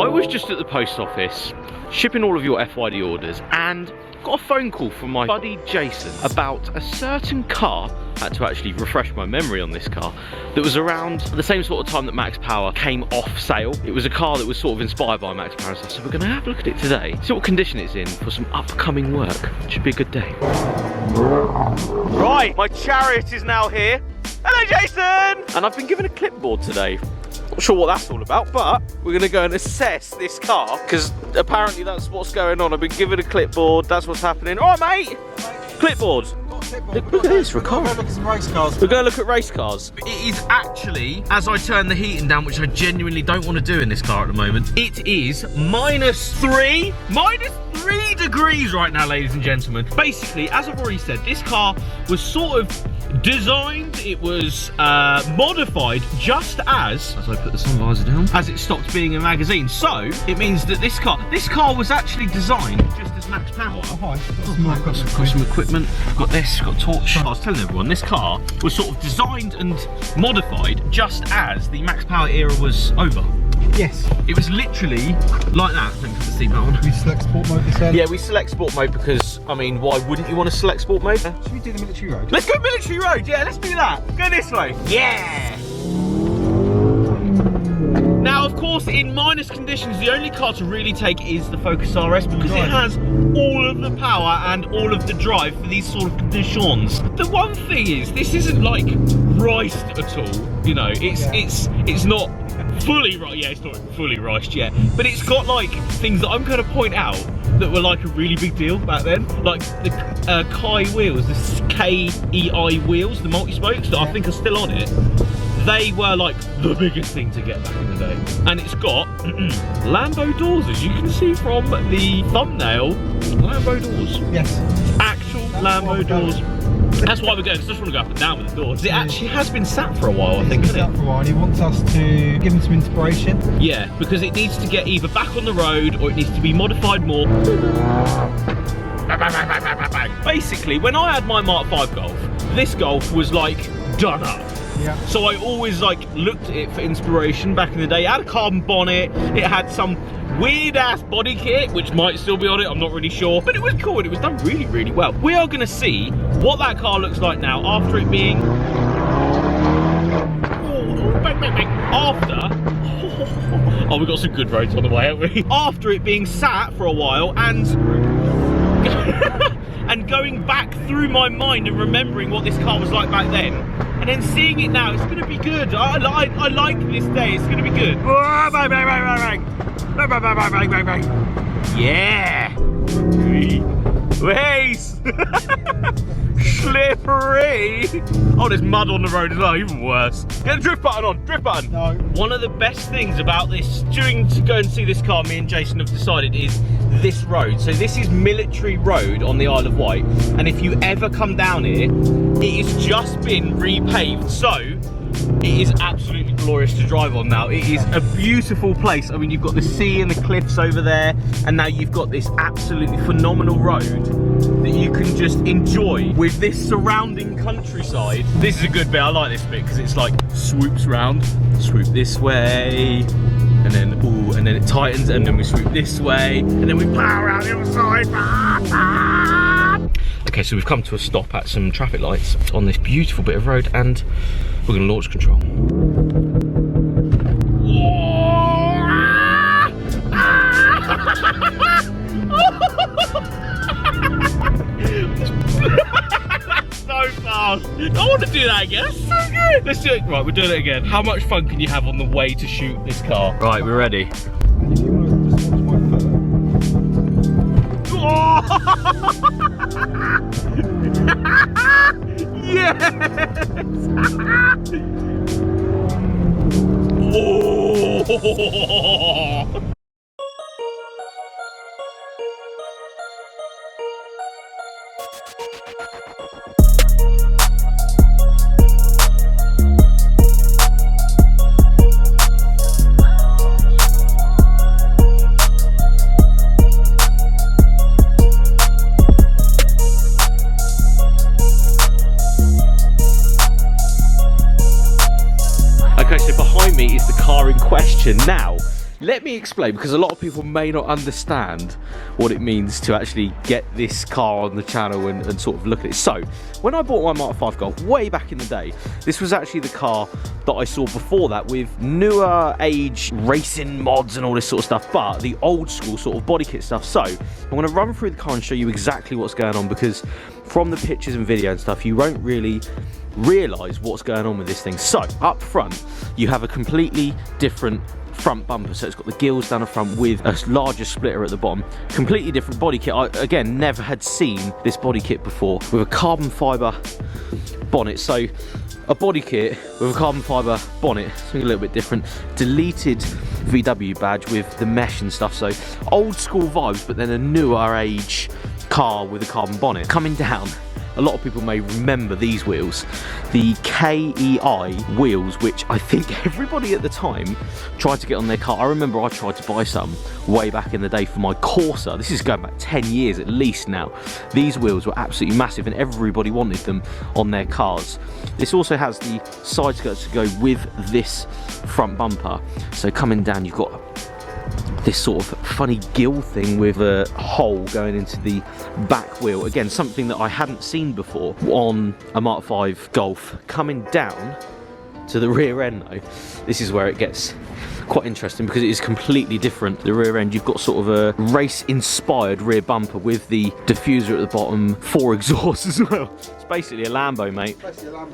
I was just at the post office shipping all of your FYD orders and got a phone call from my buddy Jason about a certain car. I had to actually refresh my memory on this car that was around the same sort of time that Max Power came off sale. It was a car that was sort of inspired by Max Power and stuff, so we're going to have a look at it today, see what condition it's in for some upcoming work. Should be a good day. Right, my chariot is now here. Hello Jason! And I've been given a clipboard today. Not sure what that's all about, but we're going to go and assess this car because apparently that's what's going on. I've been given a clipboard, that's what's happening. All right, mate! Clipboard. Look at this, we're going to look at some race cars. We're going to look at race cars. It is actually, as I turn the heating down, which I genuinely don't want to do in this car at the moment, it is -3 degrees right now, ladies and gentlemen. Basically, as I've already said, this car was sort of designed, it was modified just as I put the sun visor down, as it stopped being a magazine. So it means that this car was actually designed just as Max Power. Oh, hi. I've got some equipment. I've got this, I've got a torch. I was telling everyone, this car was sort of designed and modified just as the Max Power era was over. Yes. It was literally like that. Let me put the seatbelt on. We select sport mode this early? Yeah, we select sport mode because, I mean, why wouldn't you want to select sport mode? Should we do the military road? Let's go military road, yeah, let's do that. Go this way. Yeah! Now, of course, in minus conditions, the only car to really take is the Focus RS because it has all of the power and all of the drive for these sort of conditions. The one thing is, this isn't like riced at all. You know, it's not fully right. Yeah, it's not fully riced yet, but it's got like things that I'm going to point out that were like a really big deal back then, like the Kai wheels, the KEI wheels, the multi-spokes that I think are still on it. They were like the biggest thing to get back in the day. And it's got Lambo doors, as you can see from the thumbnail. Lambo doors. Yes. Actual Lambo doors. That's why we're going, because I just want to go up and down with the doors. It actually has been sat for a while, I think, It's been sat for a while, and he wants us to give him some inspiration. Yeah, because it needs to get either back on the road or it needs to be modified more. Basically, when I had my Mark 5 Golf, this Golf was like done up. Yeah. So I always like looked at it for inspiration back in the day. It had a carbon bonnet, it had some weird ass body kit, which might still be on it, I'm not really sure. But it was cool and it was done really, really well. We are gonna see what that car looks like now after it being... Oh, we've got some good roads on the way, haven't we? After it being sat for a while and... and going back through my mind and remembering what this car was like back then. And then seeing it now, it's going to be good. I like this day, it's going to be good. Yeah! Race! Slippery! Oh, there's mud on the road as well, even worse. Get the drift button on, drift button! No. One of the best things about this, during to go and see this car, me and Jason have decided, is this road. So this is Military Road on the Isle of Wight, and if you ever come down here, it has just been repaved, so it is absolutely glorious to drive on now. It is a beautiful place. I mean, you've got the sea and the cliffs over there, and now you've got this absolutely phenomenal road that you can just enjoy with this surrounding countryside. This is a good bit, I like this bit, because it's like swoops round, swoop this way, and then, ooh, and then it tightens, and then we swoop this way, and then we plow around the other side. Okay, so we've come to a stop at some traffic lights on this beautiful bit of road, and we're going to launch control. That's so fast. I want to do that again. That's so good. Let's do it. Right, we're doing it again. How much fun can you have on the way to shoot this car? Right, we're ready. If you want to just watch my foot. Yes! Oh! Okay, so behind me is the car in question. Now, let me explain, because a lot of people may not understand what it means to actually get this car on the channel and sort of look at it. So, when I bought my Mark 5 Golf way back in the day, this was actually the car that I saw before that with newer age racing mods and all this sort of stuff, but the old school sort of body kit stuff. So, I'm going to run through the car and show you exactly what's going on, because from the pictures and video and stuff, you won't really realise what's going on with this thing. So, up front, you have a completely different front bumper, so it's got the gills down the front with a larger splitter at the bottom. Completely different body kit. I again never had seen this body kit before, with a carbon fibre bonnet. So a body kit with a carbon fibre bonnet, something a little bit different. Deleted VW badge with the mesh and stuff, so old school vibes, but then a newer age car with a carbon bonnet. Coming down, a lot of people may remember these wheels, the KEI wheels, which I think everybody at the time tried to get on their car. I remember I tried to buy some way back in the day for my Corsa. This is going back 10 years at least now. These wheels were absolutely massive and everybody wanted them on their cars. This also has the side skirts to go with this front bumper. So coming down, you've got this sort of funny gill thing with a hole going into the back wheel. Again, something that I hadn't seen before on a Mark 5 Golf. Coming down to the rear end though, this is where it gets quite interesting, because it is completely different. The rear end, you've got sort of a race inspired rear bumper with the diffuser at the bottom, 4 exhausts as well. It's basically a Lambo, mate.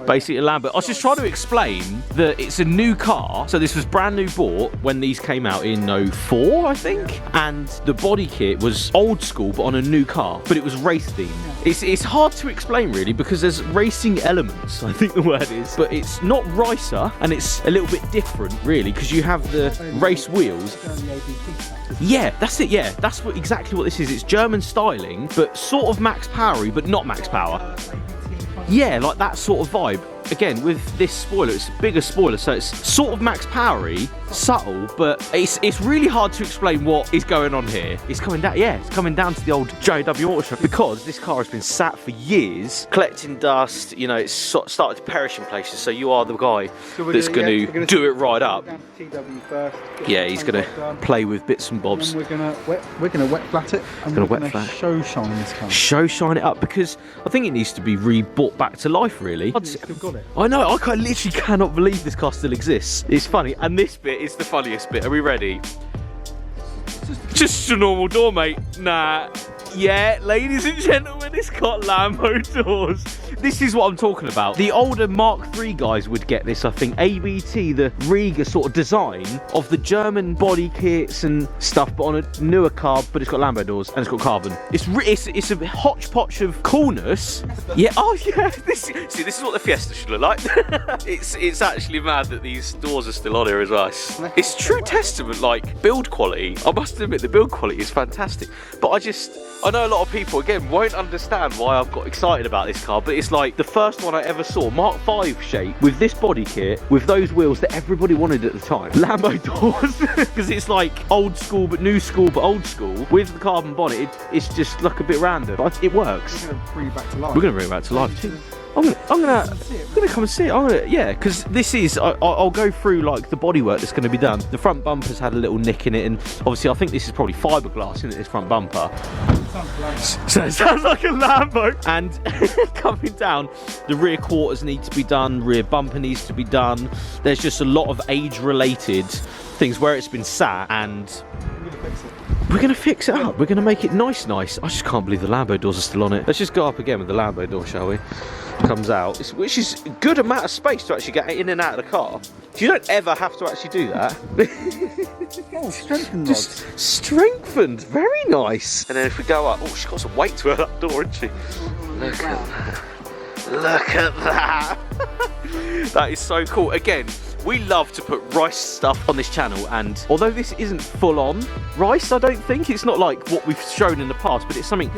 Basically a Lambo. I was just trying to explain that it's a new car. So this was brand new bought when these came out in 04, I think. And the body kit was old school, but on a new car, but it was race themed. It's hard to explain really, because there's racing elements, I think the word is, but it's not ricer, and it's a little bit different really, because you have the race wheels. Yeah, that's it. Yeah, that's exactly what this is. It's German styling, but sort of max powery, but not max power. Yeah, like that sort of vibe. Again, with this spoiler, it's a bigger spoiler, so it's sort of max powery, subtle, but it's really hard to explain what is going on here. It's coming down, yeah, it's coming down to the old JW Auto Shop, because this car has been sat for years, collecting dust. You know, it's started to perish in places. So you are the guy that's going to do it right up. Yeah, he's going to play with bits and bobs. And we're gonna wet flat it, and we're gonna show shine this car. Show shine it up, because I think it needs to be brought back to life, really. Still got it. I know, I literally cannot believe this car still exists. It's funny, and this bit is the funniest bit. Are we ready? Just a normal door, mate. Nah. Yeah, ladies and gentlemen, it's got Lambo doors. This is what I'm talking about. The older Mark III guys would get this, I think. ABT, the Riga sort of design of the German body kits and stuff, but on a newer car, but it's got Lambo doors and it's got carbon. It's a hodgepodge of coolness. Yeah, oh yeah. This is what the Fiesta should look like. It's actually mad that these doors are still on here as well. It's true testament, like, build quality. I must admit, the build quality is fantastic. But I know a lot of people, again, won't understand why I've got excited about this car, but it's like the first one I ever saw, Mark 5 shape, with this body kit, with those wheels that everybody wanted at the time. Lambo doors, because it's like old school, but new school, but old school, with the carbon bonnet. It's just like a bit random, but it works. We're going to bring it back to life. We're going to bring it back to life too. I'm gonna come and see it. Yeah, because this is, I'll go through like the bodywork that's going to be done. The front bumper's had a little nick in it, and obviously I think this is probably fiberglass, isn't it, this front bumper? So it sounds like a Lambo. And coming down, the rear quarters need to be done, rear bumper needs to be done. There's just a lot of age-related things where it's been sat, and we're going to fix it up. We're going to make it nice. I just can't believe the Lambo doors are still on it. Let's just go up again with the Lambo door, shall we? Comes out, which is a good amount of space to actually get in and out of the car. You don't ever have to actually do that. Oh, strengthened Just rods. strengthened, very nice. And then if we go up, oh, she's got some weight to her, that door, isn't she? Look at that. Look at that. That is so cool. Again, we love to put rice stuff on this channel, and although this isn't full on rice, I don't think, it's not like what we've shown in the past, but it's something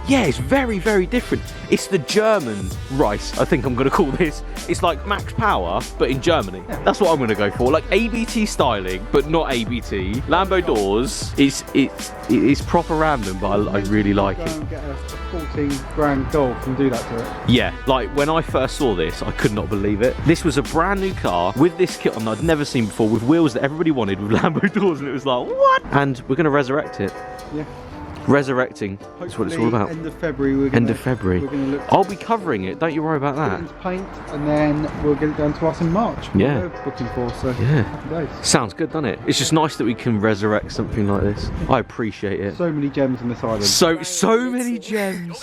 yeah, it's very, very different. It's the German rice, I think I'm going to call this. It's like max power, but in Germany. Yeah. That's what I'm going to go for. Like ABT styling, but not ABT. Lambo doors, it's proper random, but I really like it. And get a 14 grand Golf and do that to it. Yeah, like when I first saw this, I could not believe it. This was a brand new car with this kit on that I'd never seen before, with wheels that everybody wanted, with Lambo doors, and it was like, what? And we're going to resurrect it. Yeah. Resurrecting. That's what it's all about. End of February. End of February. We're gonna look I'll be covering it. Don't you worry about get it that. into paint, and then we'll get it done to us in March. Yeah. We're booking for, so Yeah. happy days. Sounds good, doesn't it? It's just nice that we can resurrect something like this. I appreciate it. So many gems on this island. So many gems.